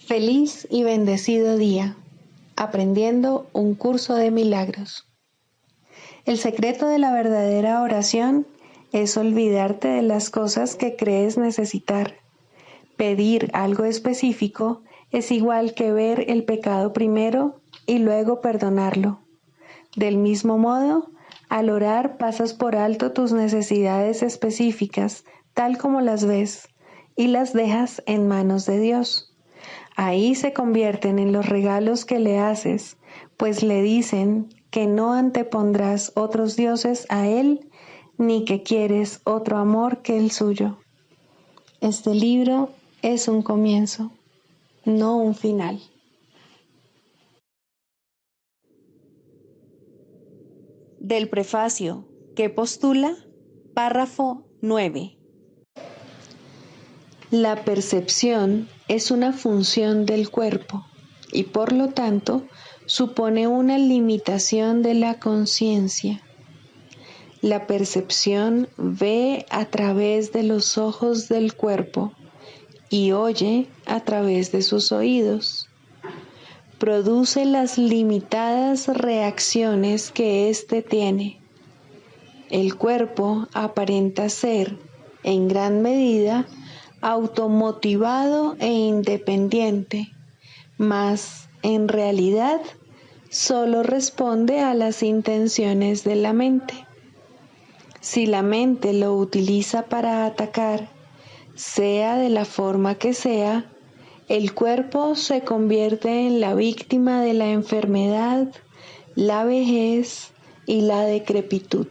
Feliz y bendecido día, aprendiendo un curso de milagros. El secreto de la verdadera oración es olvidarte de las cosas que crees necesitar. Pedir algo específico es igual que ver el pecado primero y luego perdonarlo. Del mismo modo, al orar pasas por alto tus necesidades específicas, tal como las ves, y las dejas en manos de Dios. Ahí se convierten en los regalos que le haces, pues le dicen que no antepondrás otros dioses a Él, ni que quieres otro amor que el suyo. Este libro es un comienzo, no un final. Del prefacio que postula, párrafo 9. La percepción es una función del cuerpo y por lo tanto supone una limitación de la conciencia. La percepción ve a través de los ojos del cuerpo y oye a través de sus oídos. Produce las limitadas reacciones que éste tiene. El cuerpo aparenta ser, en gran medida, automotivado e independiente, mas en realidad solo responde a las intenciones de la mente. Si la mente lo utiliza para atacar, sea de la forma que sea, el cuerpo se convierte en la víctima de la enfermedad, la vejez y la decrepitud.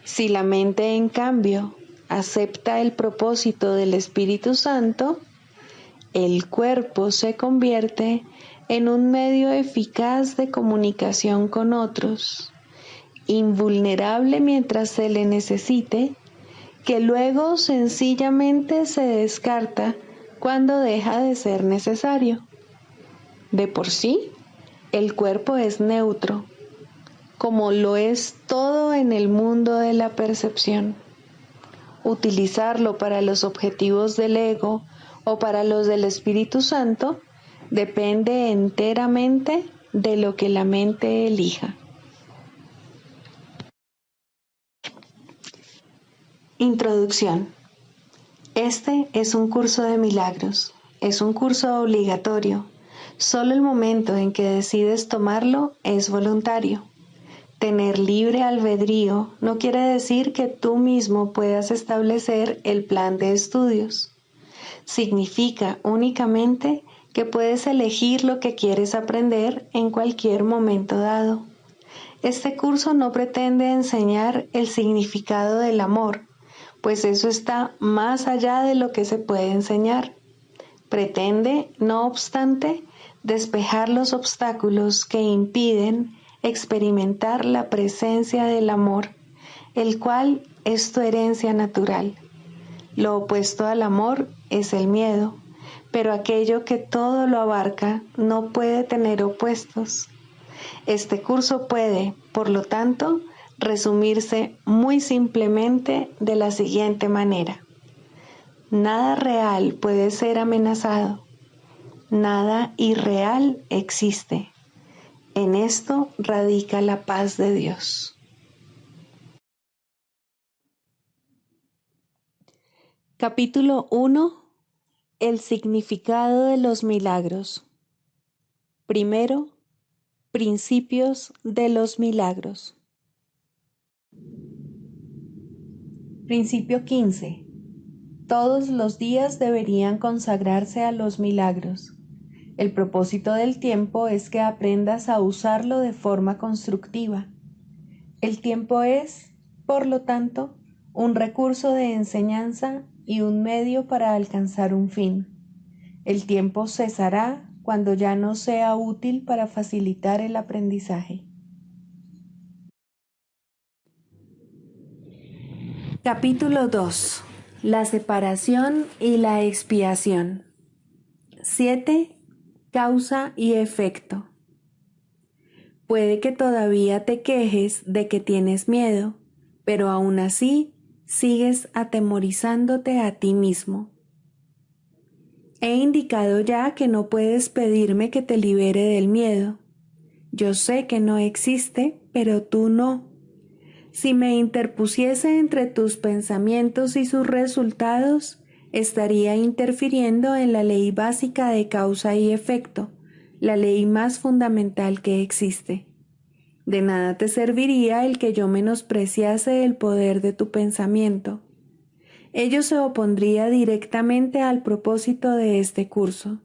Si la mente, en cambio, acepta el propósito del Espíritu Santo, el cuerpo se convierte en un medio eficaz de comunicación con otros, invulnerable mientras se le necesite, que luego sencillamente se descarta cuando deja de ser necesario. De por sí, el cuerpo es neutro, como lo es todo en el mundo de la percepción. Utilizarlo para los objetivos del ego o para los del Espíritu Santo depende enteramente de lo que la mente elija. Introducción. Este es un curso de milagros. Es un curso obligatorio. Solo el momento en que decides tomarlo es voluntario. Tener libre albedrío no quiere decir que tú mismo puedas establecer el plan de estudios. Significa únicamente que puedes elegir lo que quieres aprender en cualquier momento dado. Este curso no pretende enseñar el significado del amor, pues eso está más allá de lo que se puede enseñar. Pretende, no obstante, despejar los obstáculos que impiden experimentar la presencia del amor, el cual es tu herencia natural. Lo opuesto al amor es el miedo, pero aquello que todo lo abarca no puede tener opuestos. Este curso puede, por lo tanto, resumirse muy simplemente de la siguiente manera. Nada real puede ser amenazado. Nada irreal existe. En esto radica la paz de Dios. Capítulo 1. El significado de los milagros. Primero, principios de los milagros. Principio 15. Todos los días deberían consagrarse a los milagros. El propósito del tiempo es que aprendas a usarlo de forma constructiva. El tiempo es, por lo tanto, un recurso de enseñanza y un medio para alcanzar un fin. El tiempo cesará cuando ya no sea útil para facilitar el aprendizaje. Capítulo 2. La separación y la expiación. 7. Causa y efecto. Puede que todavía te quejes de que tienes miedo, pero aún así sigues atemorizándote a ti mismo. He indicado ya que no puedes pedirme que te libere del miedo. Yo sé que no existe, pero tú no. Si me interpusiese entre tus pensamientos y sus resultados, estaría interfiriendo en la ley básica de causa y efecto, la ley más fundamental que existe. De nada te serviría el que yo menospreciase el poder de tu pensamiento. Ello se opondría directamente al propósito de este curso.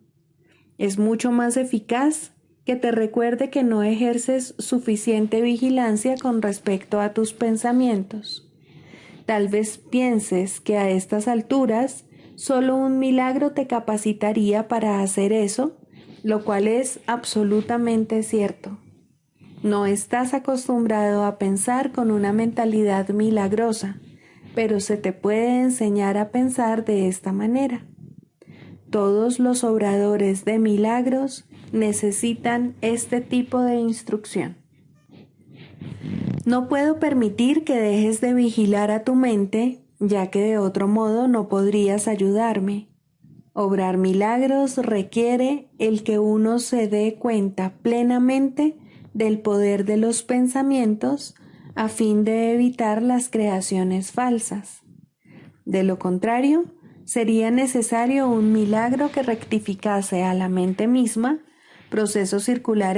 Es mucho más eficaz que te recuerde que no ejerces suficiente vigilancia con respecto a tus pensamientos. Tal vez pienses que a estas alturas solo un milagro te capacitaría para hacer eso, lo cual es absolutamente cierto. No estás acostumbrado a pensar con una mentalidad milagrosa, pero se te puede enseñar a pensar de esta manera. Todos los obradores de milagros necesitan este tipo de instrucción. No puedo permitir que dejes de vigilar a tu mente, ya que de otro modo no podrías ayudarme. Obrar milagros requiere el que uno se dé cuenta plenamente del poder de los pensamientos a fin de evitar las creaciones falsas. De lo contrario, sería necesario un milagro que rectificase a la mente misma, proceso circular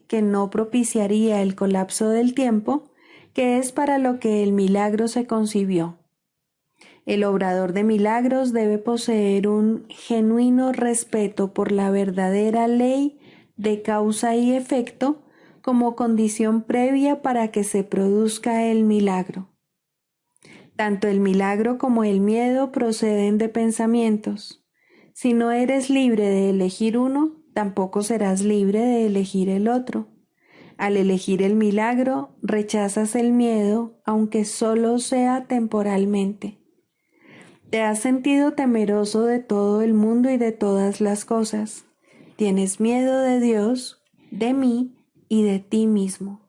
que no propiciaría el colapso del tiempo, que es para lo que el milagro se concibió. El obrador de milagros debe poseer un genuino respeto por la verdadera ley de causa y efecto como condición previa para que se produzca el milagro. Tanto el milagro como el miedo proceden de pensamientos. Si no eres libre de elegir uno, tampoco serás libre de elegir el otro. Al elegir el milagro, rechazas el miedo, aunque solo sea temporalmente. Te has sentido temeroso de todo el mundo y de todas las cosas. Tienes miedo de Dios, de mí y de ti mismo.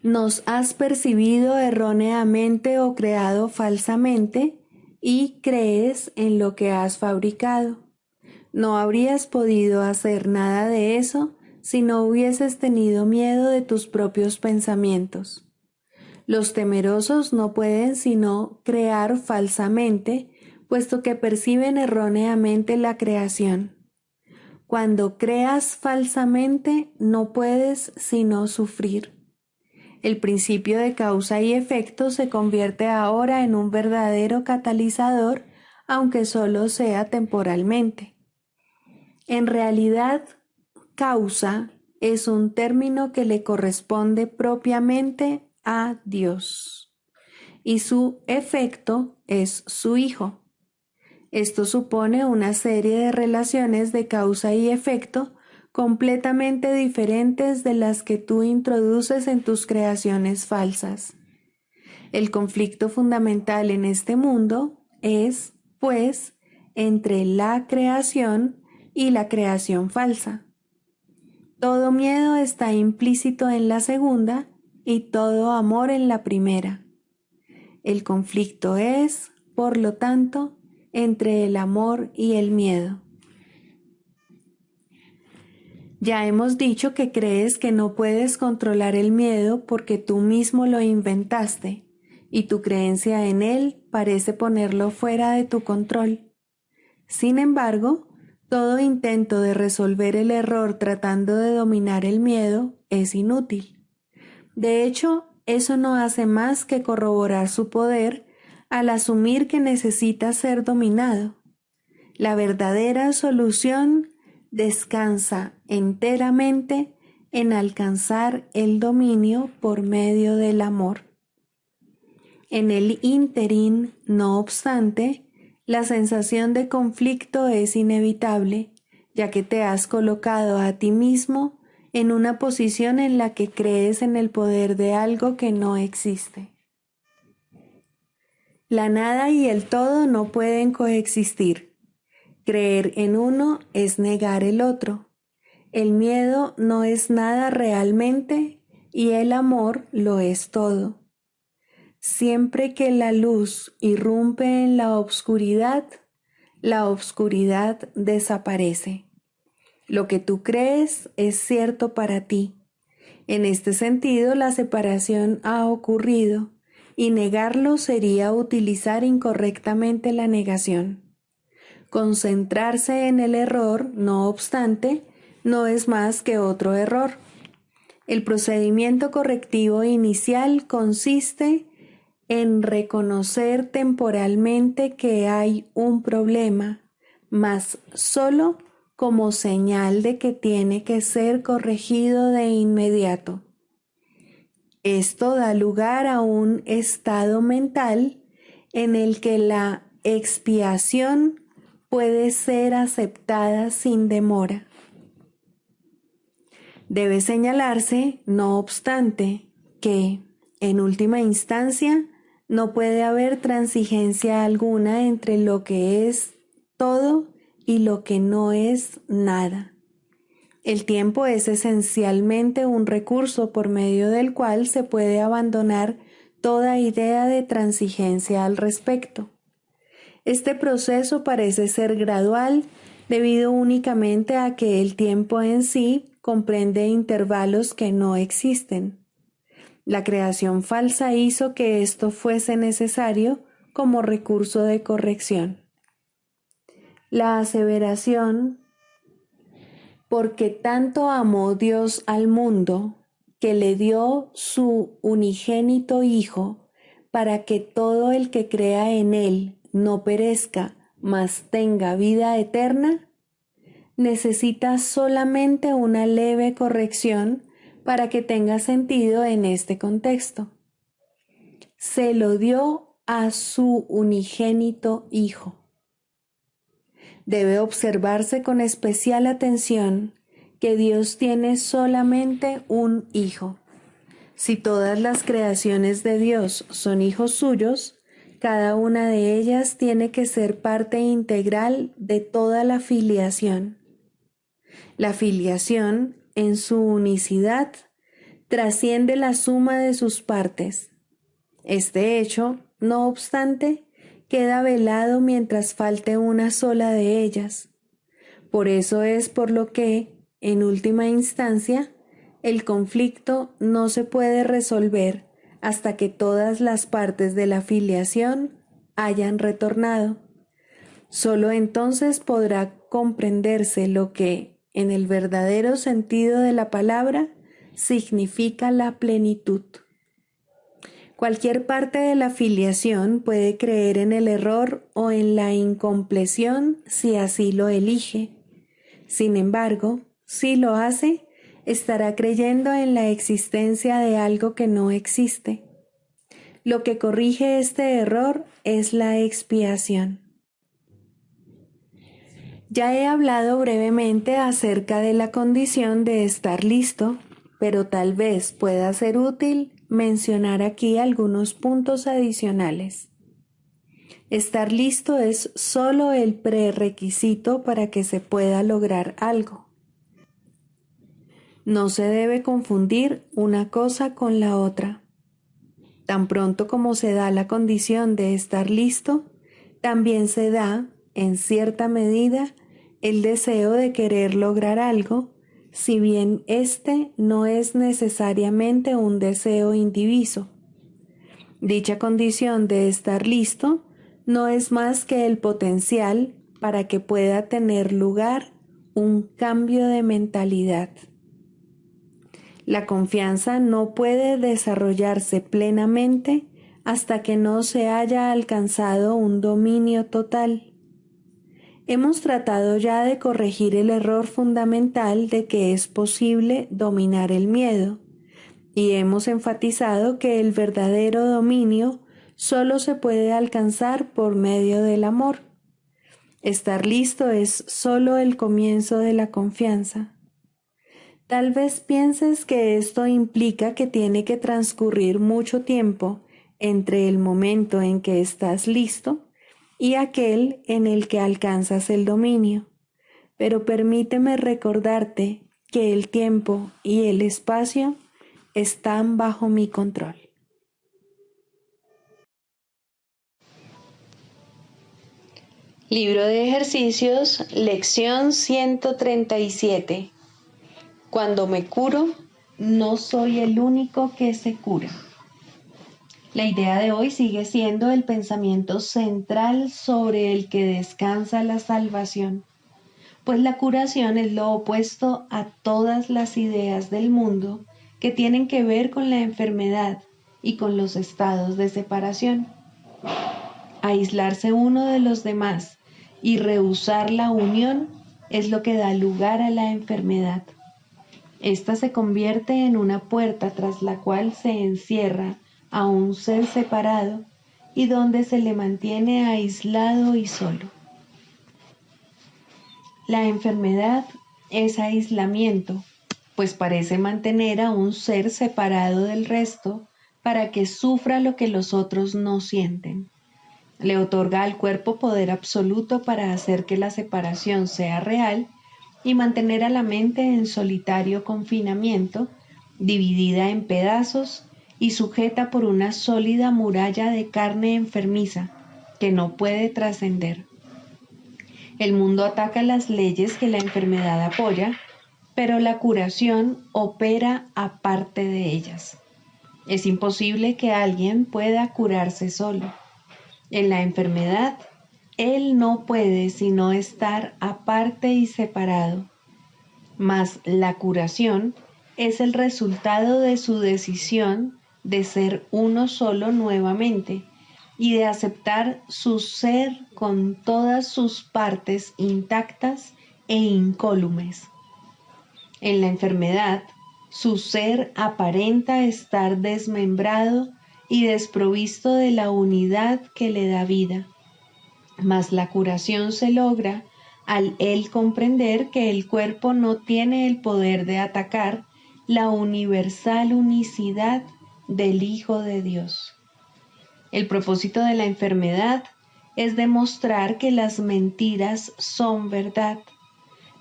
Nos has percibido erróneamente o creado falsamente y crees en lo que has fabricado. No habrías podido hacer nada de eso si no hubieses tenido miedo de tus propios pensamientos. Los temerosos no pueden sino crear falsamente, puesto que perciben erróneamente la creación. Cuando creas falsamente, no puedes sino sufrir. El principio de causa y efecto se convierte ahora en un verdadero catalizador, aunque solo sea temporalmente. En realidad, causa es un término que le corresponde propiamente a Dios, y su efecto es su Hijo. Esto supone una serie de relaciones de causa y efecto completamente diferentes de las que tú introduces en tus creaciones falsas. El conflicto fundamental en este mundo es, pues, entre la creación y la creación falsa. Todo miedo está implícito en la segunda y todo amor en la primera. El conflicto es, por lo tanto, entre el amor y el miedo. Ya hemos dicho que crees que no puedes controlar el miedo porque tú mismo lo inventaste y tu creencia en él parece ponerlo fuera de tu control. Sin embargo, todo intento de resolver el error tratando de dominar el miedo es inútil. De hecho, eso no hace más que corroborar su poder al asumir que necesita ser dominado. La verdadera solución descansa enteramente en alcanzar el dominio por medio del amor. En el ínterin, no obstante, la sensación de conflicto es inevitable, ya que te has colocado a ti mismo en una posición en la que crees en el poder de algo que no existe. La nada y el todo no pueden coexistir. Creer en uno es negar el otro. El miedo no es nada realmente y el amor lo es todo. Siempre que la luz irrumpe en la obscuridad, la obscuridad desaparece. Lo que tú crees es cierto para ti. En este sentido, la separación ha ocurrido, y negarlo sería utilizar incorrectamente la negación. Concentrarse en el error, no obstante, no es más que otro error. El procedimiento correctivo inicial consiste en reconocer temporalmente que hay un problema, mas solo como señal de que tiene que ser corregido de inmediato. Esto da lugar a un estado mental en el que la expiación puede ser aceptada sin demora. Debe señalarse, no obstante, que, en última instancia, no puede haber transigencia alguna entre lo que es todo y lo que no es nada. El tiempo es esencialmente un recurso por medio del cual se puede abandonar toda idea de transigencia al respecto. Este proceso parece ser gradual debido únicamente a que el tiempo en sí comprende intervalos que no existen. La creación falsa hizo que esto fuese necesario como recurso de corrección. La aseveración, porque tanto amó Dios al mundo, que le dio su unigénito Hijo, para que todo el que crea en Él no perezca, mas tenga vida eterna, necesita solamente una leve corrección para que tenga sentido en este contexto. Se lo dio a su unigénito Hijo. Debe observarse con especial atención que Dios tiene solamente un Hijo. Si todas las creaciones de Dios son hijos suyos, cada una de ellas tiene que ser parte integral de toda la filiación. La filiación, en su unicidad, trasciende la suma de sus partes. Este hecho, no obstante, queda velado mientras falte una sola de ellas. Por eso es por lo que, en última instancia, el conflicto no se puede resolver hasta que todas las partes de la filiación hayan retornado. Solo entonces podrá comprenderse lo que, en el verdadero sentido de la palabra, significa la plenitud. Cualquier parte de la filiación puede creer en el error o en la incompleción si así lo elige. Sin embargo, si lo hace, estará creyendo en la existencia de algo que no existe. Lo que corrige este error es la expiación. Ya he hablado brevemente acerca de la condición de estar listo, pero tal vez pueda ser útil mencionar aquí algunos puntos adicionales. Estar listo es solo el prerequisito para que se pueda lograr algo. No se debe confundir una cosa con la otra. Tan pronto como se da la condición de estar listo, también se da, en cierta medida, el deseo de querer lograr algo, si bien este no es necesariamente un deseo indiviso. Dicha condición de estar listo no es más que el potencial para que pueda tener lugar un cambio de mentalidad. La confianza no puede desarrollarse plenamente hasta que no se haya alcanzado un dominio total. Hemos tratado ya de corregir el error fundamental de que es posible dominar el miedo, y hemos enfatizado que el verdadero dominio solo se puede alcanzar por medio del amor. Estar listo es solo el comienzo de la confianza. Tal vez pienses que esto implica que tiene que transcurrir mucho tiempo entre el momento en que estás listo y aquel en el que alcanzas el dominio, pero permíteme recordarte que el tiempo y el espacio están bajo mi control. Libro de ejercicios, lección 137. Cuando me curo, no soy el único que se cura. La idea de hoy sigue siendo el pensamiento central sobre el que descansa la salvación, pues la curación es lo opuesto a todas las ideas del mundo que tienen que ver con la enfermedad y con los estados de separación. Aislarse uno de los demás y rehusar la unión es lo que da lugar a la enfermedad. Esta se convierte en una puerta tras la cual se encierra a un ser separado y donde se le mantiene aislado y solo. La enfermedad es aislamiento, pues parece mantener a un ser separado del resto para que sufra lo que los otros no sienten. Le otorga al cuerpo poder absoluto para hacer que la separación sea real y mantener a la mente en solitario confinamiento, dividida en pedazos y sujeta por una sólida muralla de carne enfermiza que no puede trascender. El mundo ataca las leyes que la enfermedad apoya, pero la curación opera aparte de ellas. Es imposible que alguien pueda curarse solo. En la enfermedad, él no puede sino estar aparte y separado, mas la curación es el resultado de su decisión de ser uno solo nuevamente y de aceptar su ser con todas sus partes intactas e incólumes. En la enfermedad, su ser aparenta estar desmembrado y desprovisto de la unidad que le da vida, mas la curación se logra al él comprender que el cuerpo no tiene el poder de atacar la universal unicidad del Hijo de Dios. El propósito de la enfermedad es demostrar que las mentiras son verdad,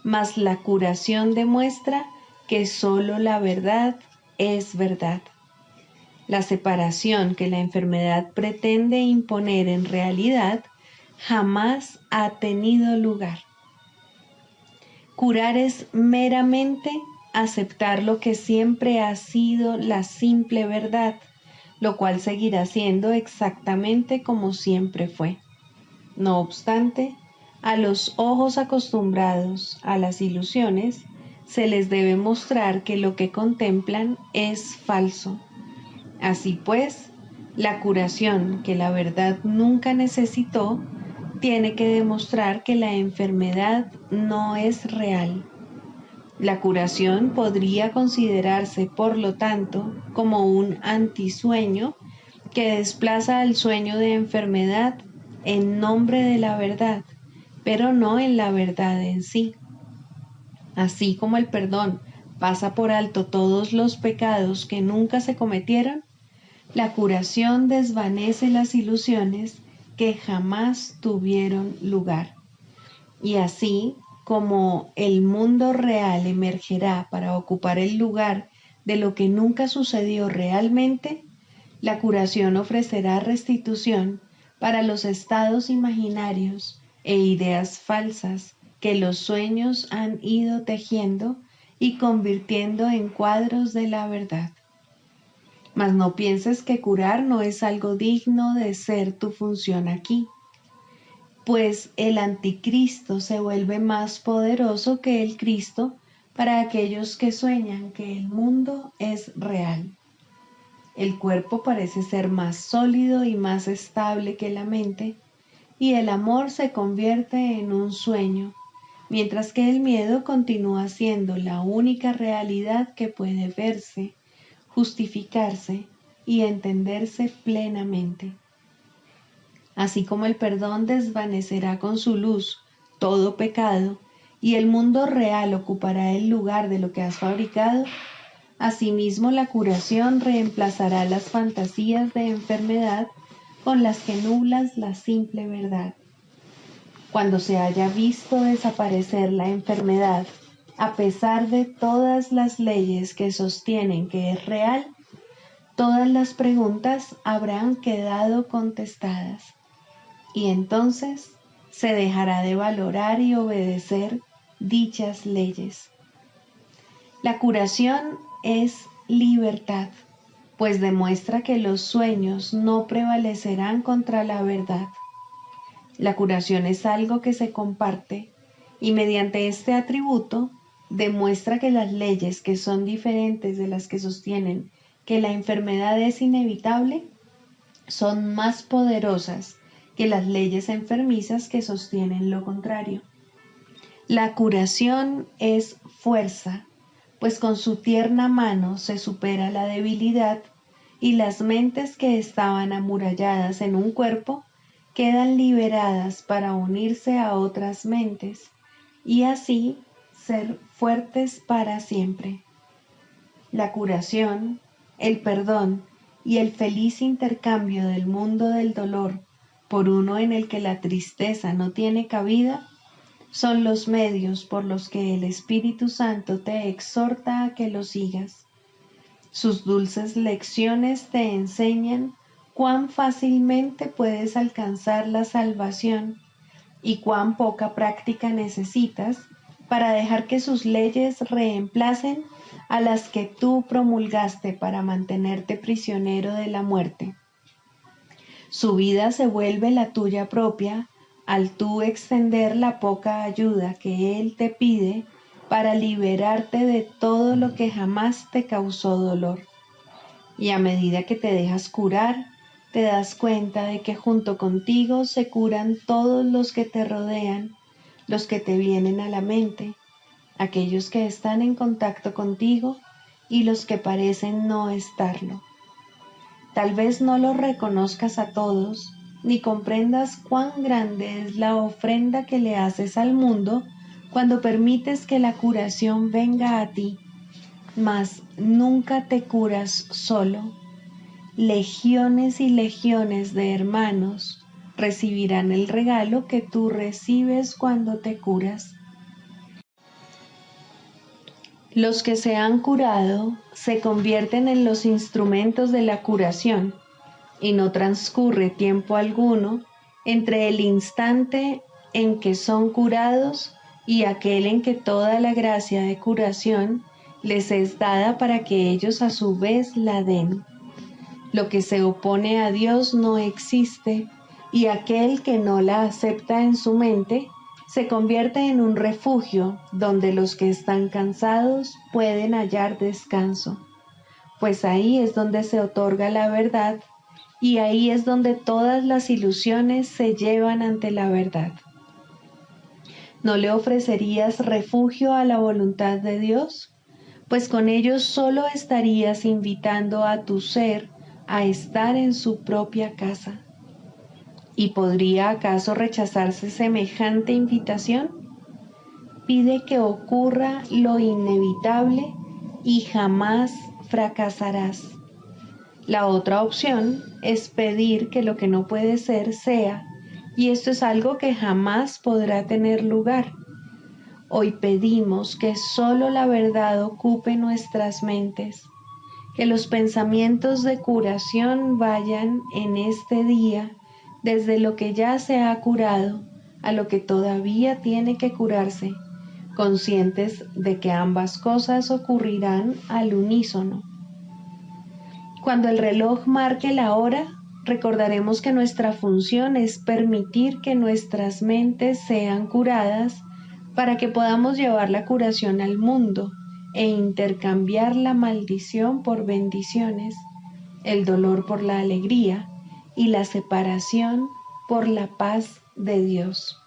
mas la curación demuestra que solo la verdad es verdad. La separación que la enfermedad pretende imponer en realidad jamás ha tenido lugar. Curar es meramente aceptar lo que siempre ha sido la simple verdad, lo cual seguirá siendo exactamente como siempre fue. No obstante, a los ojos acostumbrados a las ilusiones, se les debe mostrar que lo que contemplan es falso. Así pues, la curación que la verdad nunca necesitó, tiene que demostrar que la enfermedad no es real. La curación podría considerarse, por lo tanto, como un antisueño que desplaza al sueño de enfermedad en nombre de la verdad, pero no en la verdad en sí. Así como el perdón pasa por alto todos los pecados que nunca se cometieron, la curación desvanece las ilusiones que jamás tuvieron lugar. Y así como el mundo real emergerá para ocupar el lugar de lo que nunca sucedió realmente, la curación ofrecerá restitución para los estados imaginarios e ideas falsas que los sueños han ido tejiendo y convirtiendo en cuadros de la verdad. Mas no pienses que curar no es algo digno de ser tu función aquí, pues el anticristo se vuelve más poderoso que el Cristo para aquellos que sueñan que el mundo es real. El cuerpo parece ser más sólido y más estable que la mente, y el amor se convierte en un sueño, mientras que el miedo continúa siendo la única realidad que puede verse, justificarse y entenderse plenamente. Así como el perdón desvanecerá con su luz todo pecado y el mundo real ocupará el lugar de lo que has fabricado, asimismo la curación reemplazará las fantasías de enfermedad con las que nublas la simple verdad. Cuando se haya visto desaparecer la enfermedad, a pesar de todas las leyes que sostienen que es real, todas las preguntas habrán quedado contestadas. Y entonces se dejará de valorar y obedecer dichas leyes. La curación es libertad, pues demuestra que los sueños no prevalecerán contra la verdad. La curación es algo que se comparte y mediante este atributo demuestra que las leyes que son diferentes de las que sostienen que la enfermedad es inevitable son más poderosas que las leyes enfermizas que sostienen lo contrario. La curación es fuerza, pues con su tierna mano se supera la debilidad y las mentes que estaban amuralladas en un cuerpo quedan liberadas para unirse a otras mentes y así ser fuertes para siempre. La curación, el perdón y el feliz intercambio del mundo del dolor por uno en el que la tristeza no tiene cabida son los medios por los que el Espíritu Santo te exhorta a que lo sigas. Sus dulces lecciones te enseñan cuán fácilmente puedes alcanzar la salvación y cuán poca práctica necesitas para dejar que sus leyes reemplacen a las que tú promulgaste para mantenerte prisionero de la muerte. Su vida se vuelve la tuya propia al tú extender la poca ayuda que Él te pide para liberarte de todo lo que jamás te causó dolor. Y a medida que te dejas curar, te das cuenta de que junto contigo se curan todos los que te rodean, los que te vienen a la mente, aquellos que están en contacto contigo y los que parecen no estarlo. Tal vez no los reconozcas a todos, ni comprendas cuán grande es la ofrenda que le haces al mundo cuando permites que la curación venga a ti, mas nunca te curas solo. Legiones y legiones de hermanos recibirán el regalo que tú recibes cuando te curas. Los que se han curado se convierten en los instrumentos de la curación, y no transcurre tiempo alguno entre el instante en que son curados y aquel en que toda la gracia de curación les es dada para que ellos a su vez la den. Lo que se opone a Dios no existe, y aquel que no la acepta en su mente se convierte en un refugio donde los que están cansados pueden hallar descanso, pues ahí es donde se otorga la verdad y ahí es donde todas las ilusiones se llevan ante la verdad. ¿No le ofrecerías refugio a la voluntad de Dios? Pues con ello solo estarías invitando a tu ser a estar en su propia casa. ¿Y podría acaso rechazarse semejante invitación? Pide que ocurra lo inevitable y jamás fracasarás. La otra opción es pedir que lo que no puede ser sea, y esto es algo que jamás podrá tener lugar. Hoy pedimos que solo la verdad ocupe nuestras mentes, que los pensamientos de curación vayan en este día desde lo que ya se ha curado a lo que todavía tiene que curarse, conscientes de que ambas cosas ocurrirán al unísono. Cuando el reloj marque la hora, recordaremos que nuestra función es permitir que nuestras mentes sean curadas para que podamos llevar la curación al mundo e intercambiar la maldición por bendiciones, el dolor por la alegría y la separación por la paz de Dios.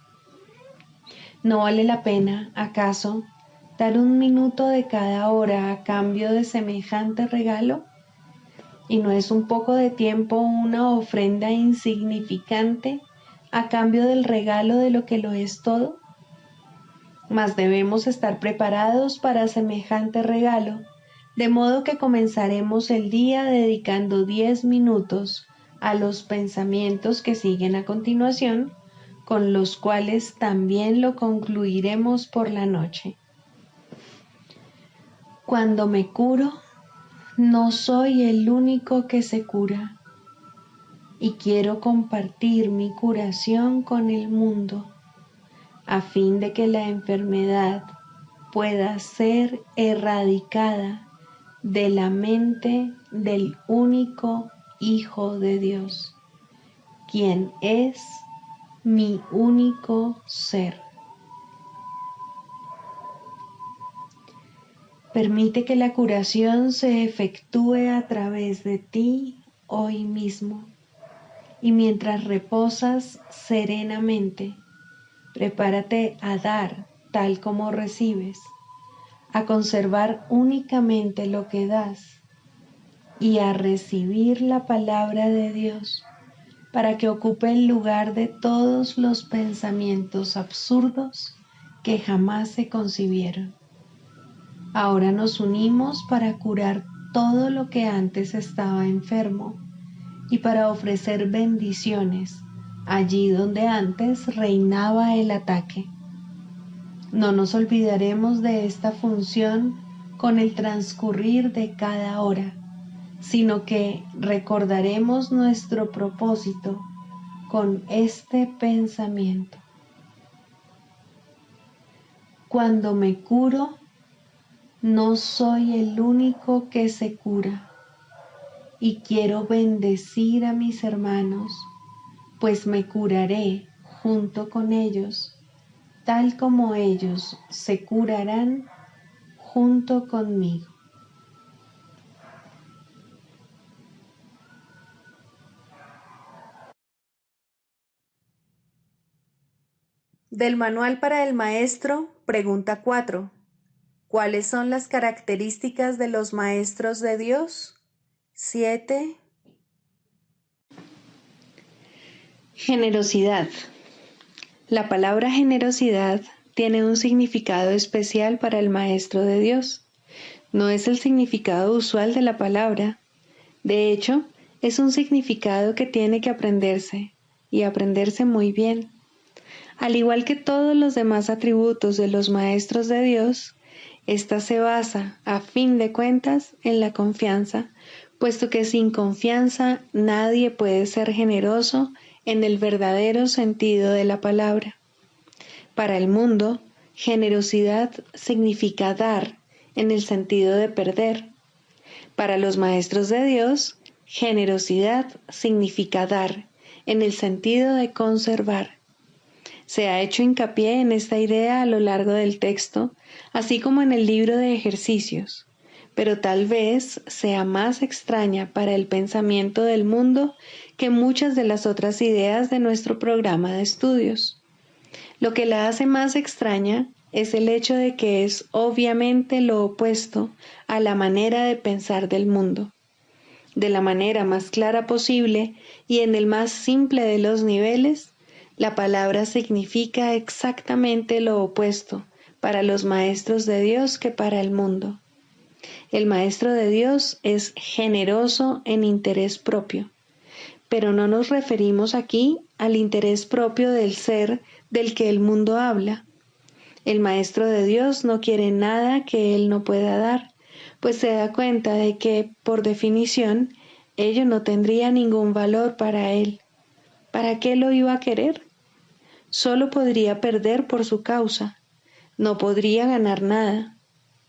¿No vale la pena, acaso, dar un minuto de cada hora a cambio de semejante regalo? ¿Y no es un poco de tiempo una ofrenda insignificante a cambio del regalo de lo que lo es todo? Mas debemos estar preparados para semejante regalo, de modo que comenzaremos el día dedicando 10 minutos a los pensamientos que siguen a continuación, con los cuales también lo concluiremos por la noche. Cuando me curo, no soy el único que se cura, y quiero compartir mi curación con el mundo. a fin de que la enfermedad pueda ser erradicada de la mente del único Hijo de Dios, quien es mi único ser. Permite que la curación se efectúe a través de ti hoy mismo, y mientras reposas serenamente, prepárate a dar tal como recibes, a conservar únicamente lo que das y a recibir la palabra de Dios para que ocupe el lugar de todos los pensamientos absurdos que jamás se concibieron. Ahora nos unimos para curar todo lo que antes estaba enfermo y para ofrecer bendiciones allí donde antes reinaba el ataque. No nos olvidaremos de esta función con el transcurrir de cada hora, sino que recordaremos nuestro propósito con este pensamiento. Cuando me curo, no soy el único que se cura, y quiero bendecir a mis hermanos, pues me curaré junto con ellos, tal como ellos se curarán junto conmigo. Del Manual para el Maestro, pregunta 4. ¿Cuáles son las características de los maestros de Dios? 7. Generosidad. La palabra generosidad tiene un significado especial para el Maestro de Dios. No es el significado usual de la palabra. De hecho, es un significado que tiene que aprenderse, y aprenderse muy bien. Al igual que todos los demás atributos de los maestros de Dios, esta se basa, a fin de cuentas, en la confianza, puesto que sin confianza nadie puede ser generoso en el verdadero sentido de la palabra. Para el mundo, generosidad significa dar en el sentido de perder. Para los maestros de Dios, generosidad significa dar en el sentido de conservar. Se ha hecho hincapié en esta idea a lo largo del texto, así como en el libro de ejercicios, pero tal vez sea más extraña para el pensamiento del mundo que muchas de las otras ideas de nuestro programa de estudios. Lo que la hace más extraña es el hecho de que es obviamente lo opuesto a la manera de pensar del mundo. De la manera más clara posible y en el más simple de los niveles, la palabra significa exactamente lo opuesto para los maestros de Dios que para el mundo. El maestro de Dios es generoso en interés propio, pero no nos referimos aquí al interés propio del ser del que el mundo habla. El maestro de Dios no quiere nada que él no pueda dar, pues se da cuenta de que, por definición, ello no tendría ningún valor para él. ¿Para qué lo iba a querer? Solo podría perder por su causa, no podría ganar nada.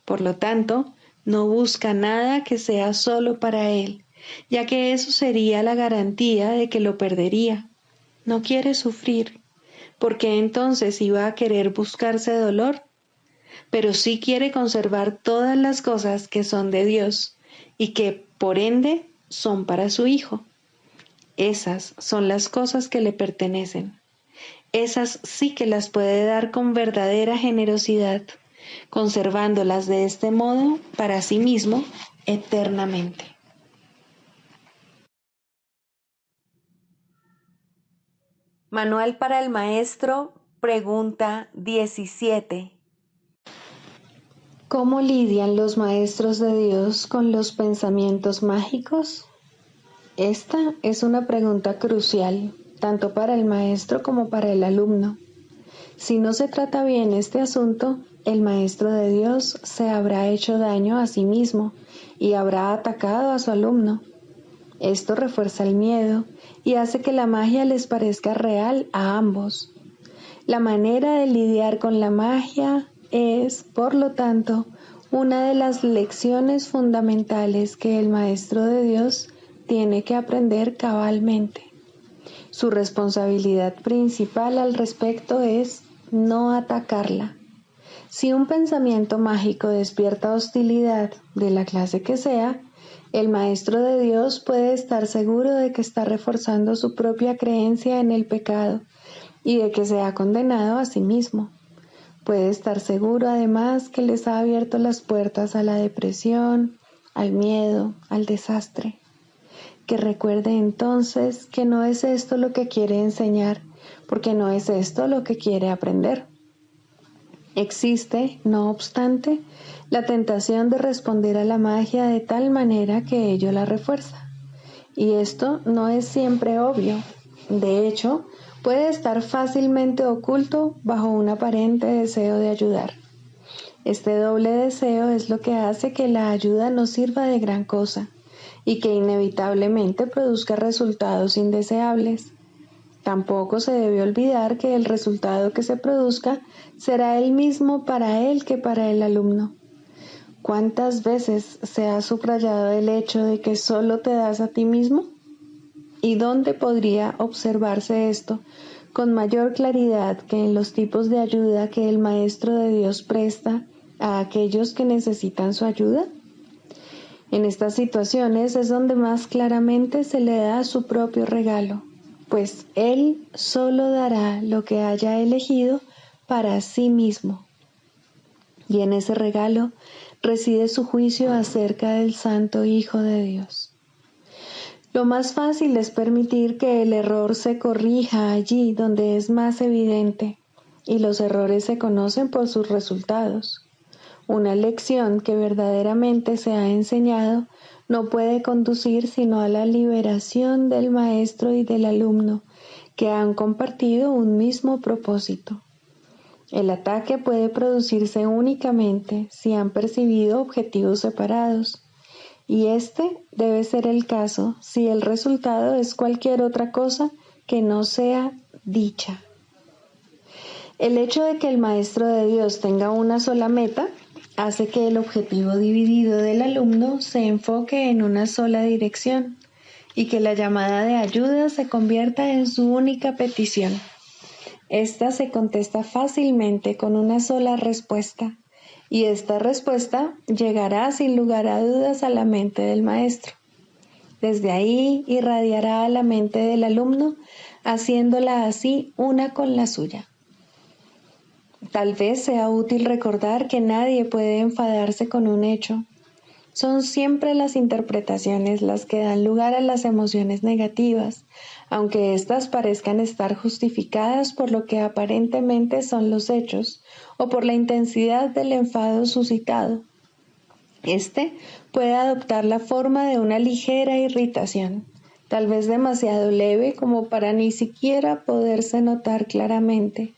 Por lo tanto, no busca nada que sea solo para él, ya que eso sería la garantía de que lo perdería. No quiere sufrir, porque entonces iba a querer buscarse dolor, pero sí quiere conservar todas las cosas que son de Dios y que, por ende, son para su Hijo. Esas son las cosas que le pertenecen. Esas sí que las puede dar con verdadera generosidad, conservándolas de este modo para sí mismo eternamente. Manual para el Maestro, pregunta 17. ¿Cómo lidian los maestros de Dios con los pensamientos mágicos? Esta es una pregunta crucial, tanto para el maestro como para el alumno. Si no se trata bien este asunto, el maestro de Dios se habrá hecho daño a sí mismo y habrá atacado a su alumno. Esto refuerza el miedo y hace que la magia les parezca real a ambos. La manera de lidiar con la magia es, por lo tanto, una de las lecciones fundamentales que el Maestro de Dios tiene que aprender cabalmente. Su responsabilidad principal al respecto es no atacarla. Si un pensamiento mágico despierta hostilidad, de la clase que sea, el Maestro de Dios puede estar seguro de que está reforzando su propia creencia en el pecado y de que se ha condenado a sí mismo. Puede estar seguro además que les ha abierto las puertas a la depresión, al miedo, al desastre. Que recuerde entonces que no es esto lo que quiere enseñar, porque no es esto lo que quiere aprender. Existe, no obstante, la tentación de responder a la magia de tal manera que ello la refuerza. Y esto no es siempre obvio. De hecho, puede estar fácilmente oculto bajo un aparente deseo de ayudar. Este doble deseo es lo que hace que la ayuda no sirva de gran cosa y que inevitablemente produzca resultados indeseables. Tampoco se debe olvidar que el resultado que se produzca será el mismo para él que para el alumno. ¿Cuántas veces se ha subrayado el hecho de que solo te das a ti mismo? ¿Y dónde podría observarse esto con mayor claridad que en los tipos de ayuda que el Maestro de Dios presta a aquellos que necesitan su ayuda? En estas situaciones es donde más claramente se le da su propio regalo, pues Él solo dará lo que haya elegido para sí mismo. Y en ese regalo reside su juicio acerca del Santo Hijo de Dios. Lo más fácil es permitir que el error se corrija allí donde es más evidente, y los errores se conocen por sus resultados. Una lección que verdaderamente se ha enseñado no puede conducir sino a la liberación del maestro y del alumno, que han compartido un mismo propósito. El ataque puede producirse únicamente si han percibido objetivos separados, y este debe ser el caso si el resultado es cualquier otra cosa que no sea dicha. El hecho de que el Maestro de Dios tenga una sola meta hace que el objetivo dividido del alumno se enfoque en una sola dirección y que la llamada de ayuda se convierta en su única petición. Esta se contesta fácilmente con una sola respuesta, y esta respuesta llegará sin lugar a dudas a la mente del maestro. Desde ahí irradiará a la mente del alumno, haciéndola así una con la suya. Tal vez sea útil recordar que nadie puede enfadarse con un hecho. Son siempre las interpretaciones las que dan lugar a las emociones negativas, aunque éstas parezcan estar justificadas por lo que aparentemente son los hechos o por la intensidad del enfado suscitado. Este puede adoptar la forma de una ligera irritación, tal vez demasiado leve como para ni siquiera poderse notar claramente,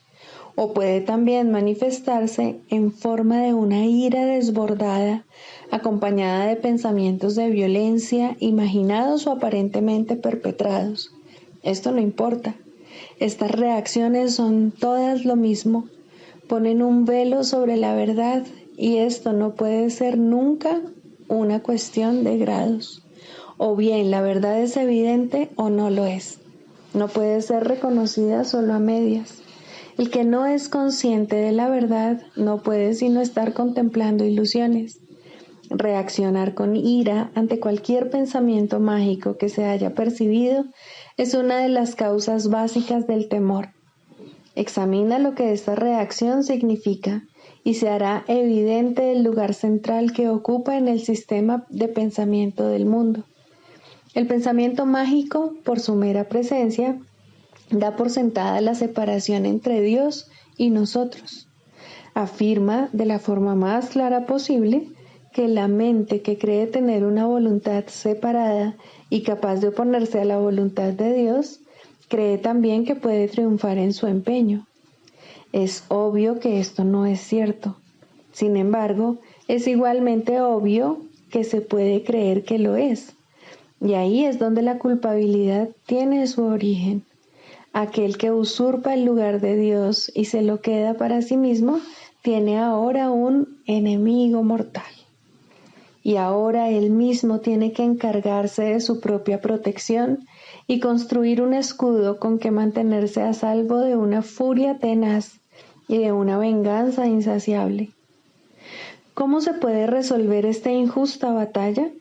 o puede también manifestarse en forma de una ira desbordada, acompañada de pensamientos de violencia, imaginados o aparentemente perpetrados. Esto no importa. Estas reacciones son todas lo mismo. Ponen un velo sobre la verdad, y esto no puede ser nunca una cuestión de grados. O bien la verdad es evidente o no lo es. No puede ser reconocida solo a medias. El que no es consciente de la verdad no puede sino estar contemplando ilusiones. Reaccionar con ira ante cualquier pensamiento mágico que se haya percibido es una de las causas básicas del temor. Examina lo que esta reacción significa y se hará evidente el lugar central que ocupa en el sistema de pensamiento del mundo. El pensamiento mágico, por su mera presencia, da por sentada la separación entre Dios y nosotros. Afirma de la forma más clara posible que la mente que cree tener una voluntad separada y capaz de oponerse a la voluntad de Dios, cree también que puede triunfar en su empeño. Es obvio que esto no es cierto. Sin embargo, es igualmente obvio que se puede creer que lo es. Y ahí es donde la culpabilidad tiene su origen. Aquel que usurpa el lugar de Dios y se lo queda para sí mismo, tiene ahora un enemigo mortal. Y ahora él mismo tiene que encargarse de su propia protección y construir un escudo con que mantenerse a salvo de una furia tenaz y de una venganza insaciable. ¿Cómo se puede resolver esta injusta batalla?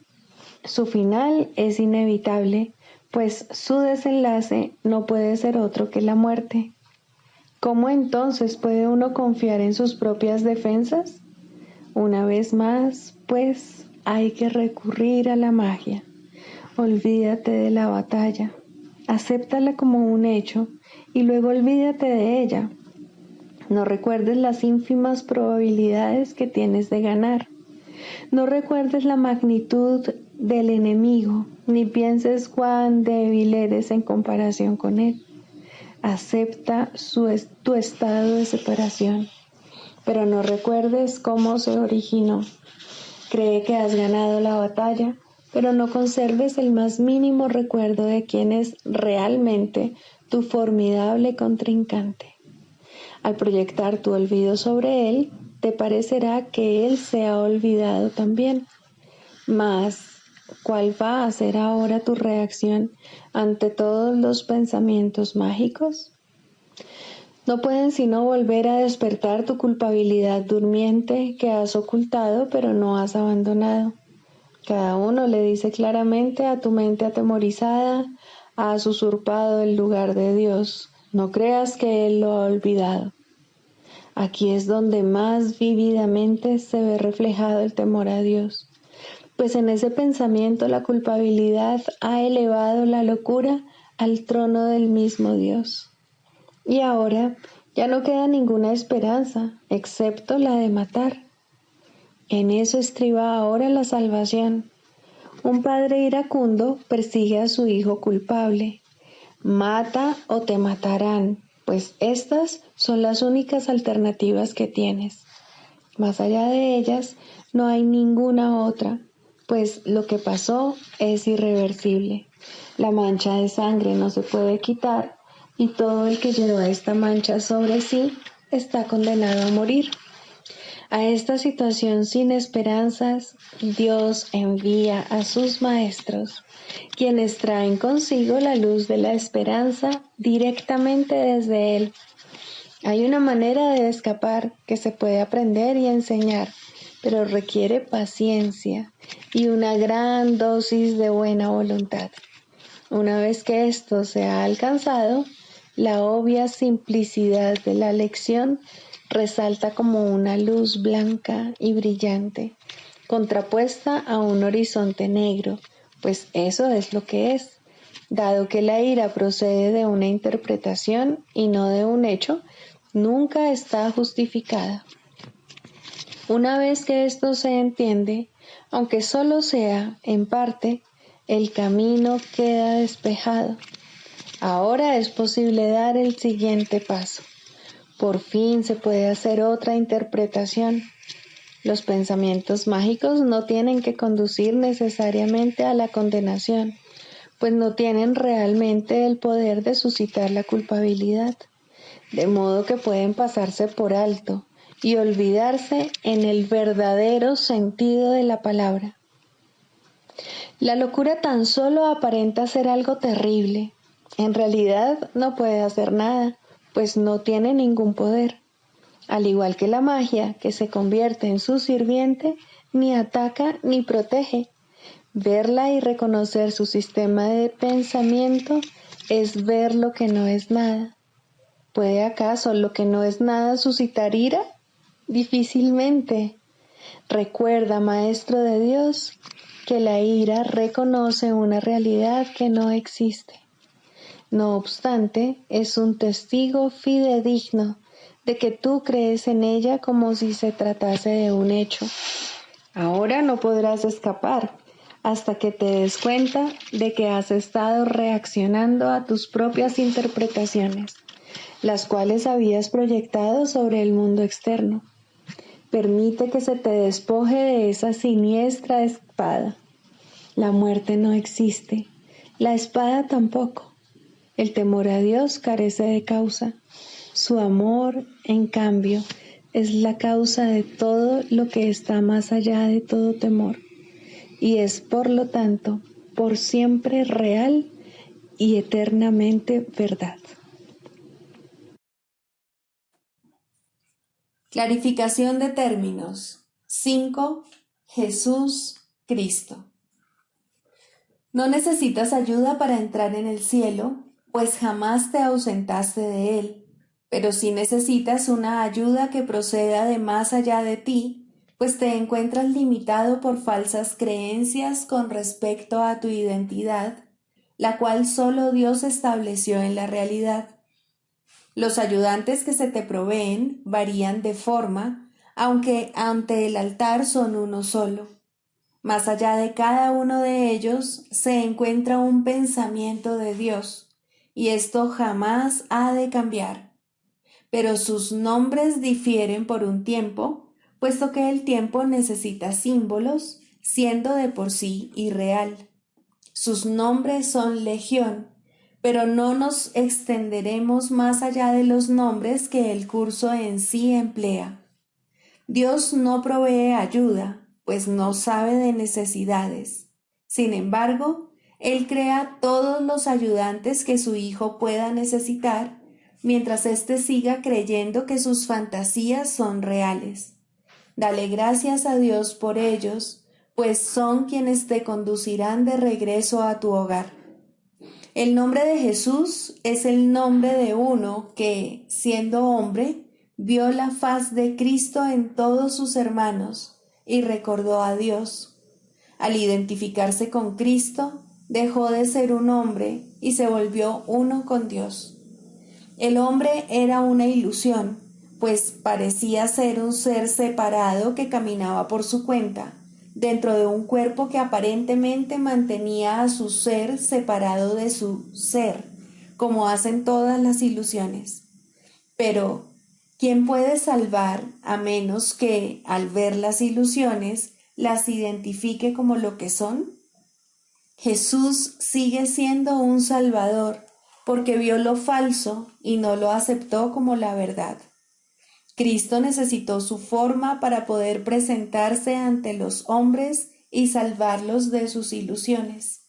Su final es inevitable, pues su desenlace no puede ser otro que la muerte. ¿Cómo entonces puede uno confiar en sus propias defensas? Una vez más, pues, hay que recurrir a la magia. Olvídate de la batalla, acéptala como un hecho y luego olvídate de ella. No recuerdes las ínfimas probabilidades que tienes de ganar. No recuerdes la magnitud del enemigo, ni pienses cuán débil eres en comparación con él. Acepta tu estado de separación, pero no recuerdes cómo se originó. Cree que has ganado la batalla, pero no conserves el más mínimo recuerdo de quién es realmente tu formidable contrincante. Al proyectar tu olvido sobre él, te parecerá que él se ha olvidado también. Mas, ¿cuál va a ser ahora tu reacción ante todos los pensamientos mágicos? No pueden sino volver a despertar tu culpabilidad durmiente que has ocultado pero no has abandonado. Cada uno le dice claramente a tu mente atemorizada: has usurpado el lugar de Dios, no creas que Él lo ha olvidado. Aquí es donde más vívidamente se ve reflejado el temor a Dios, pues en ese pensamiento la culpabilidad ha elevado la locura al trono del mismo Dios. Y ahora ya no queda ninguna esperanza, excepto la de matar. En eso estriba ahora la salvación. Un padre iracundo persigue a su hijo culpable. Mata o te matarán, pues estas son las únicas alternativas que tienes. Más allá de ellas, no hay ninguna otra, pues lo que pasó es irreversible. La mancha de sangre no se puede quitar y todo el que lleva esta mancha sobre sí está condenado a morir. A esta situación sin esperanzas, Dios envía a sus maestros, quienes traen consigo la luz de la esperanza directamente desde Él. Hay una manera de escapar que se puede aprender y enseñar, pero requiere paciencia y una gran dosis de buena voluntad. Una vez que esto se ha alcanzado, la obvia simplicidad de la lección resalta como una luz blanca y brillante, contrapuesta a un horizonte negro, pues eso es lo que es. Dado que la ira procede de una interpretación y no de un hecho, nunca está justificada. Una vez que esto se entiende, aunque solo sea en parte, el camino queda despejado. Ahora es posible dar el siguiente paso. Por fin se puede hacer otra interpretación. Los pensamientos mágicos no tienen que conducir necesariamente a la condenación, pues no tienen realmente el poder de suscitar la culpabilidad, de modo que pueden pasarse por alto y olvidarse en el verdadero sentido de la palabra. La locura tan solo aparenta ser algo terrible. En realidad no puede hacer nada, pues no tiene ningún poder. Al igual que la magia, que se convierte en su sirviente, ni ataca ni protege. Verla y reconocer su sistema de pensamiento es ver lo que no es nada. ¿Puede acaso lo que no es nada suscitar ira? Difícilmente. Recuerda, Maestro de Dios, que la ira reconoce una realidad que no existe. No obstante, es un testigo fidedigno de que tú crees en ella como si se tratase de un hecho. Ahora no podrás escapar hasta que te des cuenta de que has estado reaccionando a tus propias interpretaciones, las cuales habías proyectado sobre el mundo externo. Permite que se te despoje de esa siniestra espada. La muerte no existe, la espada tampoco. El temor a Dios carece de causa. Su amor, en cambio, es la causa de todo lo que está más allá de todo temor, y es, por lo tanto, por siempre real y eternamente verdad. Clarificación de términos. 5. Jesús, Cristo. No necesitas ayuda para entrar en el cielo, pues jamás te ausentaste de él, pero sí necesitas una ayuda que proceda de más allá de ti, pues te encuentras limitado por falsas creencias con respecto a tu identidad, la cual solo Dios estableció en la realidad. Los ayudantes que se te proveen varían de forma, aunque ante el altar son uno solo. Más allá de cada uno de ellos se encuentra un pensamiento de Dios, y esto jamás ha de cambiar. Pero sus nombres difieren por un tiempo, puesto que el tiempo necesita símbolos, siendo de por sí irreal. Sus nombres son legión, pero no nos extenderemos más allá de los nombres que el curso en sí emplea. Dios no provee ayuda, pues no sabe de necesidades. Sin embargo, Él crea todos los ayudantes que su Hijo pueda necesitar, mientras éste siga creyendo que sus fantasías son reales. Dale gracias a Dios por ellos, pues son quienes te conducirán de regreso a tu hogar. El nombre de Jesús es el nombre de uno que, siendo hombre, vio la faz de Cristo en todos sus hermanos y recordó a Dios. Al identificarse con Cristo, dejó de ser un hombre y se volvió uno con Dios. El hombre era una ilusión, pues parecía ser un ser separado que caminaba por su cuenta, dentro de un cuerpo que aparentemente mantenía a su ser separado de su ser, como hacen todas las ilusiones. Pero, ¿quién puede salvar a menos que, al ver las ilusiones, las identifique como lo que son? Jesús sigue siendo un Salvador, porque vio lo falso y no lo aceptó como la verdad. Cristo necesitó su forma para poder presentarse ante los hombres y salvarlos de sus ilusiones.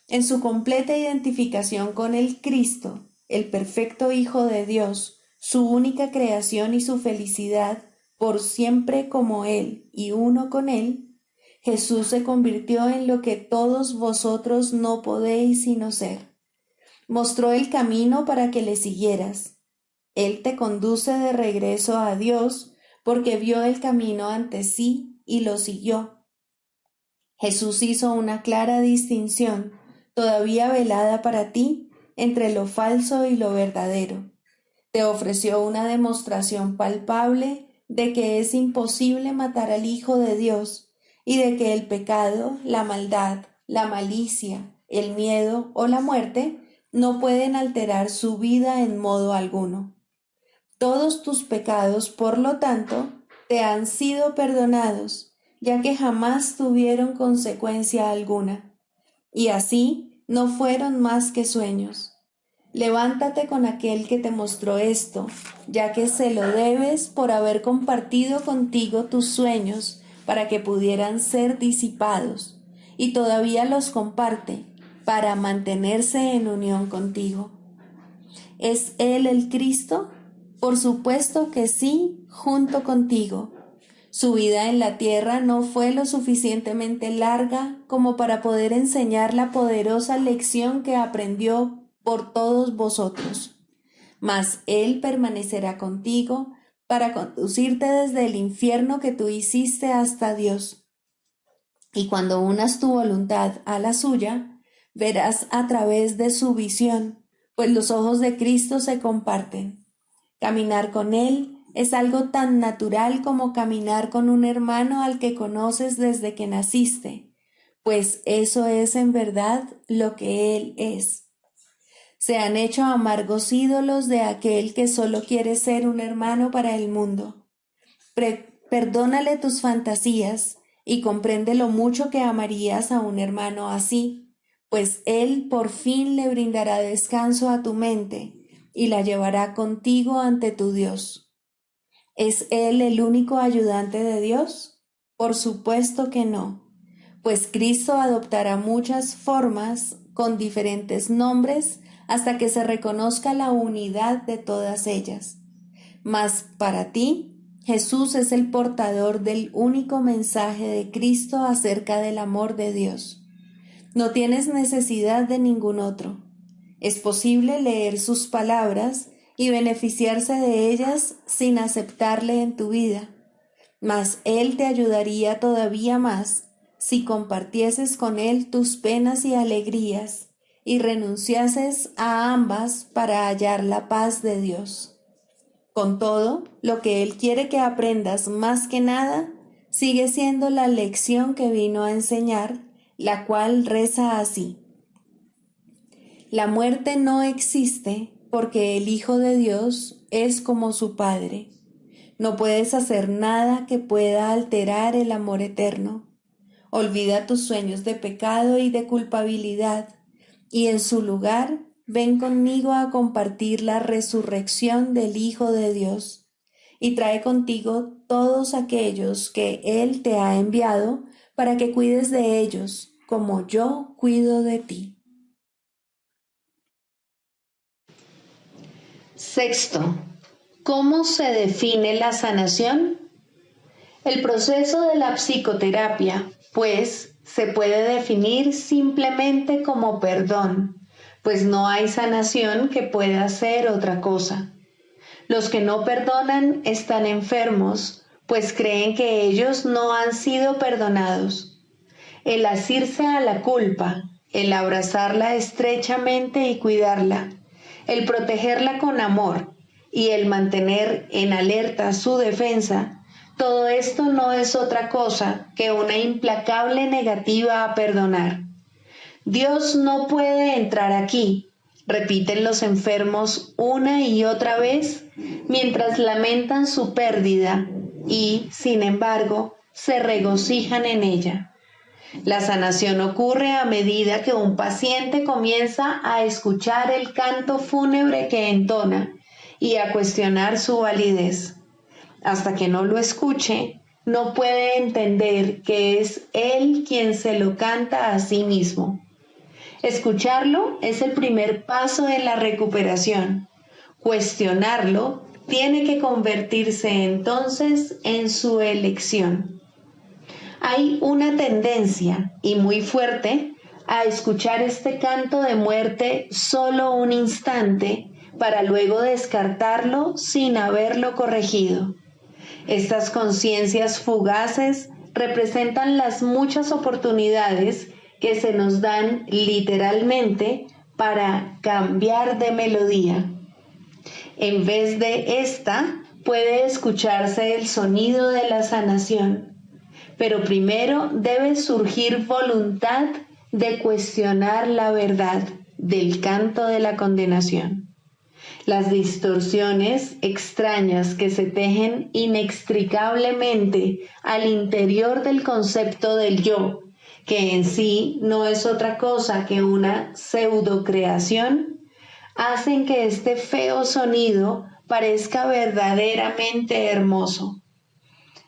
En su completa identificación con el Cristo, el perfecto Hijo de Dios, su única creación y su felicidad, por siempre como Él y uno con Él, Jesús se convirtió en lo que todos vosotros no podéis sino ser. Mostró el camino para que le siguieras. Él te conduce de regreso a Dios porque vio el camino ante sí y lo siguió. Jesús hizo una clara distinción, todavía velada para ti, entre lo falso y lo verdadero. Te ofreció una demostración palpable de que es imposible matar al Hijo de Dios y de que el pecado, la maldad, la malicia, el miedo o la muerte no pueden alterar su vida en modo alguno. Todos tus pecados, por lo tanto, te han sido perdonados, ya que jamás tuvieron consecuencia alguna, y así no fueron más que sueños. Levántate con aquel que te mostró esto, ya que se lo debes por haber compartido contigo tus sueños para que pudieran ser disipados, y todavía los comparte para mantenerse en unión contigo. ¿Es Él el Cristo? Por supuesto que sí, junto contigo. Su vida en la tierra no fue lo suficientemente larga como para poder enseñar la poderosa lección que aprendió por todos vosotros. Mas Él permanecerá contigo para conducirte desde el infierno que tú hiciste hasta Dios. Y cuando unas tu voluntad a la suya, verás a través de su visión, pues los ojos de Cristo se comparten. Caminar con Él es algo tan natural como caminar con un hermano al que conoces desde que naciste, pues eso es en verdad lo que Él es. Se han hecho amargos ídolos de aquel que solo quiere ser un hermano para el mundo. Perdónale tus fantasías y comprende lo mucho que amarías a un hermano así, pues Él por fin le brindará descanso a tu mente y la llevará contigo ante tu Dios. ¿Es Él el único ayudante de Dios? Por supuesto que no, pues Cristo adoptará muchas formas con diferentes nombres hasta que se reconozca la unidad de todas ellas. Mas para ti, Jesús es el portador del único mensaje de Cristo acerca del amor de Dios. No tienes necesidad de ningún otro. Es posible leer sus palabras y beneficiarse de ellas sin aceptarle en tu vida, mas Él te ayudaría todavía más si compartieses con Él tus penas y alegrías y renunciases a ambas para hallar la paz de Dios. Con todo, lo que Él quiere que aprendas más que nada sigue siendo la lección que vino a enseñar, la cual reza así: la muerte no existe porque el Hijo de Dios es como su Padre. No puedes hacer nada que pueda alterar el amor eterno. Olvida tus sueños de pecado y de culpabilidad, y en su lugar ven conmigo a compartir la resurrección del Hijo de Dios, y trae contigo todos aquellos que Él te ha enviado para que cuides de ellos, como yo cuido de ti. Sexto, ¿cómo se define la sanación? El proceso de la psicoterapia, pues, se puede definir simplemente como perdón, pues no hay sanación que pueda ser otra cosa. Los que no perdonan están enfermos, pues creen que ellos no han sido perdonados. El asirse a la culpa, el abrazarla estrechamente y cuidarla, el protegerla con amor y el mantener en alerta su defensa, todo esto no es otra cosa que una implacable negativa a perdonar. Dios no puede entrar aquí, repiten los enfermos una y otra vez mientras lamentan su pérdida y, sin embargo, se regocijan en ella. La sanación ocurre a medida que un paciente comienza a escuchar el canto fúnebre que entona y a cuestionar su validez. Hasta que no lo escuche, no puede entender que es él quien se lo canta a sí mismo. Escucharlo es el primer paso en la recuperación. Cuestionarlo tiene que convertirse entonces en su elección. Hay una tendencia, y muy fuerte, a escuchar este canto de muerte solo un instante para luego descartarlo sin haberlo corregido. Estas conciencias fugaces representan las muchas oportunidades que se nos dan literalmente para cambiar de melodía. En vez de esta, puede escucharse el sonido de la sanación. Pero primero debe surgir voluntad de cuestionar la verdad del canto de la condenación. Las distorsiones extrañas que se tejen inextricablemente al interior del concepto del yo, que en sí no es otra cosa que una pseudocreación, hacen que este feo sonido parezca verdaderamente hermoso.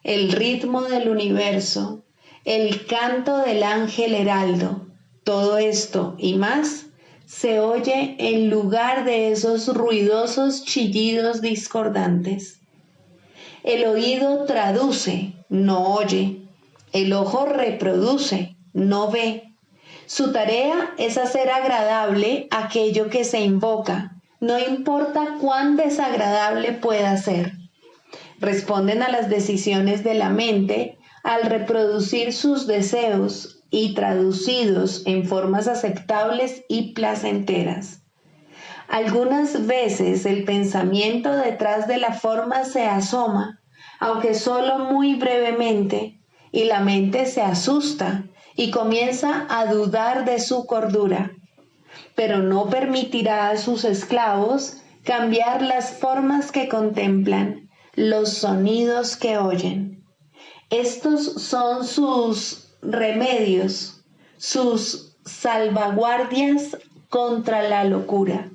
El ritmo del universo, el canto del ángel heraldo, todo esto y más se oye en lugar de esos ruidosos chillidos discordantes. El oído traduce, no oye. El ojo reproduce, no ve. Su tarea es hacer agradable aquello que se invoca, no importa cuán desagradable pueda ser. Responden a las decisiones de la mente al reproducir sus deseos y traducidos en formas aceptables y placenteras. Algunas veces el pensamiento detrás de la forma se asoma, aunque solo muy brevemente, y la mente se asusta y comienza a dudar de su cordura, pero no permitirá a sus esclavos cambiar las formas que contemplan, los sonidos que oyen. Estos son sus remedios, sus salvaguardias contra la locura.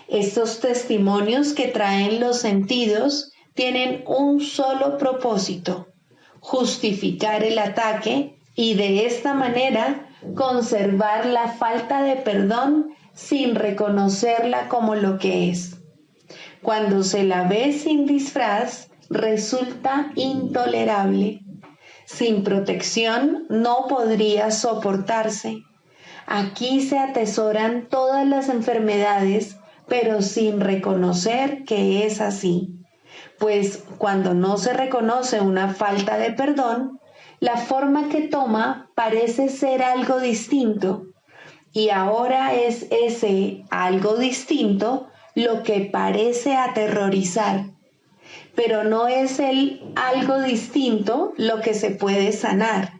Estos testimonios que traen los sentidos tienen un solo propósito: justificar el ataque y de esta manera conservar la falta de perdón sin reconocerla como lo que es. Cuando se la ve sin disfraz, resulta intolerable. Sin protección no podría soportarse. Aquí se atesoran todas las enfermedades, pero sin reconocer que es así. Pues cuando no se reconoce una falta de perdón, la forma que toma parece ser algo distinto. Y ahora es ese algo distinto lo que parece aterrorizar. Pero no es el algo distinto lo que se puede sanar.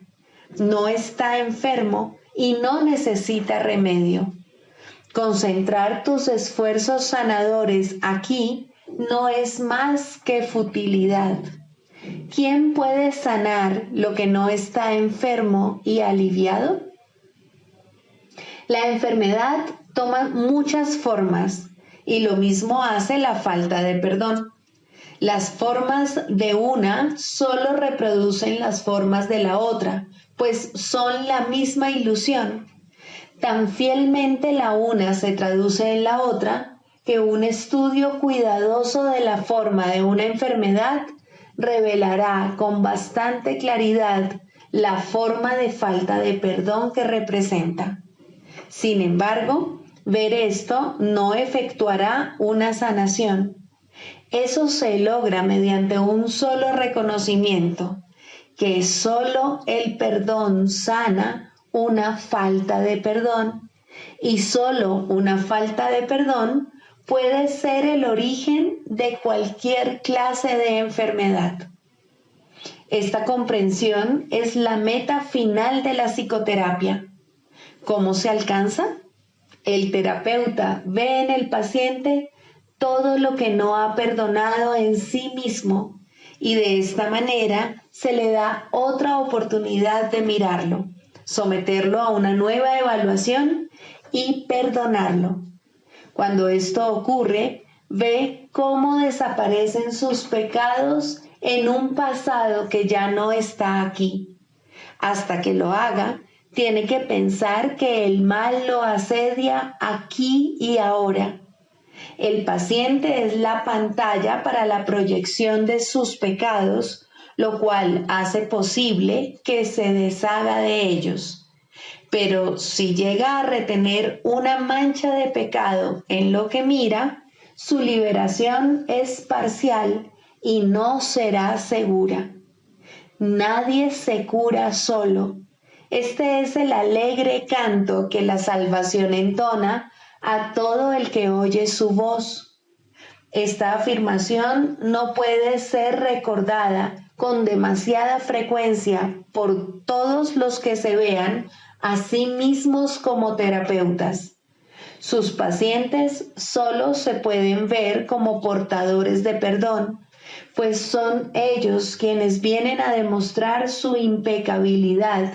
No está enfermo y no necesita remedio. Concentrar tus esfuerzos sanadores aquí no es más que futilidad. ¿Quién puede sanar lo que no está enfermo y aliviado? La enfermedad toma muchas formas y lo mismo hace la falta de perdón. Las formas de una solo reproducen las formas de la otra, pues son la misma ilusión. Tan fielmente la una se traduce en la otra que un estudio cuidadoso de la forma de una enfermedad revelará con bastante claridad la forma de falta de perdón que representa. Sin embargo, ver esto no efectuará una sanación. Eso se logra mediante un solo reconocimiento, que solo el perdón sana una falta de perdón, y solo una falta de perdón puede ser el origen de cualquier clase de enfermedad. Esta comprensión es la meta final de la psicoterapia. ¿Cómo se alcanza? El terapeuta ve en el paciente todo lo que no ha perdonado en sí mismo y de esta manera se le da otra oportunidad de mirarlo, someterlo a una nueva evaluación y perdonarlo. Cuando esto ocurre, ve cómo desaparecen sus pecados en un pasado que ya no está aquí. Hasta que lo haga, tiene que pensar que el mal lo asedia aquí y ahora. El paciente es la pantalla para la proyección de sus pecados, lo cual hace posible que se deshaga de ellos. Pero si llega a retener una mancha de pecado en lo que mira, su liberación es parcial y no será segura. Nadie se cura solo. Este es el alegre canto que la salvación entona a todo el que oye su voz. Esta afirmación no puede ser recordada con demasiada frecuencia por todos los que se vean a sí mismos como terapeutas. Sus pacientes solo se pueden ver como portadores de perdón, pues son ellos quienes vienen a demostrar su impecabilidad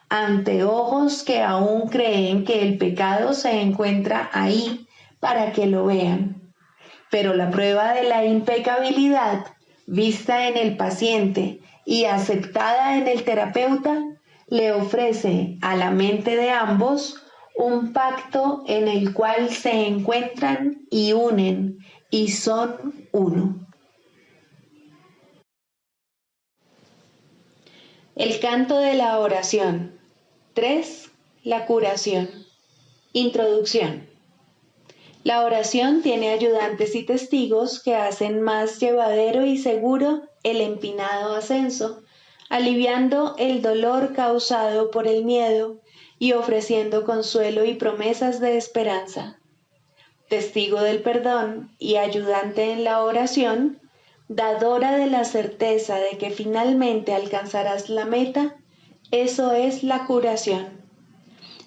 ante ojos que aún creen que el pecado se encuentra ahí para que lo vean. Pero la prueba de la impecabilidad, vista en el paciente y aceptada en el terapeuta, le ofrece a la mente de ambos un pacto en el cual se encuentran y unen y son uno. El canto de la oración. 3. La curación. Introducción. La oración tiene ayudantes y testigos que hacen más llevadero y seguro el empinado ascenso, aliviando el dolor causado por el miedo y ofreciendo consuelo y promesas de esperanza. Testigo del perdón y ayudante en la oración, dadora de la certeza de que finalmente alcanzarás la meta, eso es la curación.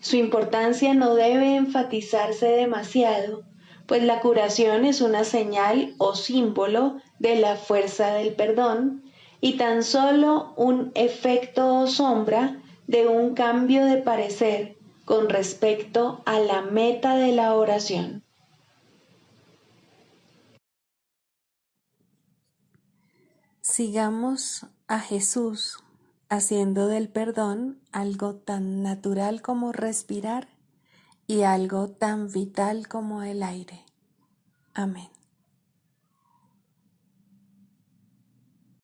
Su importancia no debe enfatizarse demasiado, pues la curación es una señal o símbolo de la fuerza del perdón y tan solo un efecto o sombra de un cambio de parecer con respecto a la meta de la oración. Sigamos a Jesús haciendo del perdón algo tan natural como respirar y algo tan vital como el aire. Amén.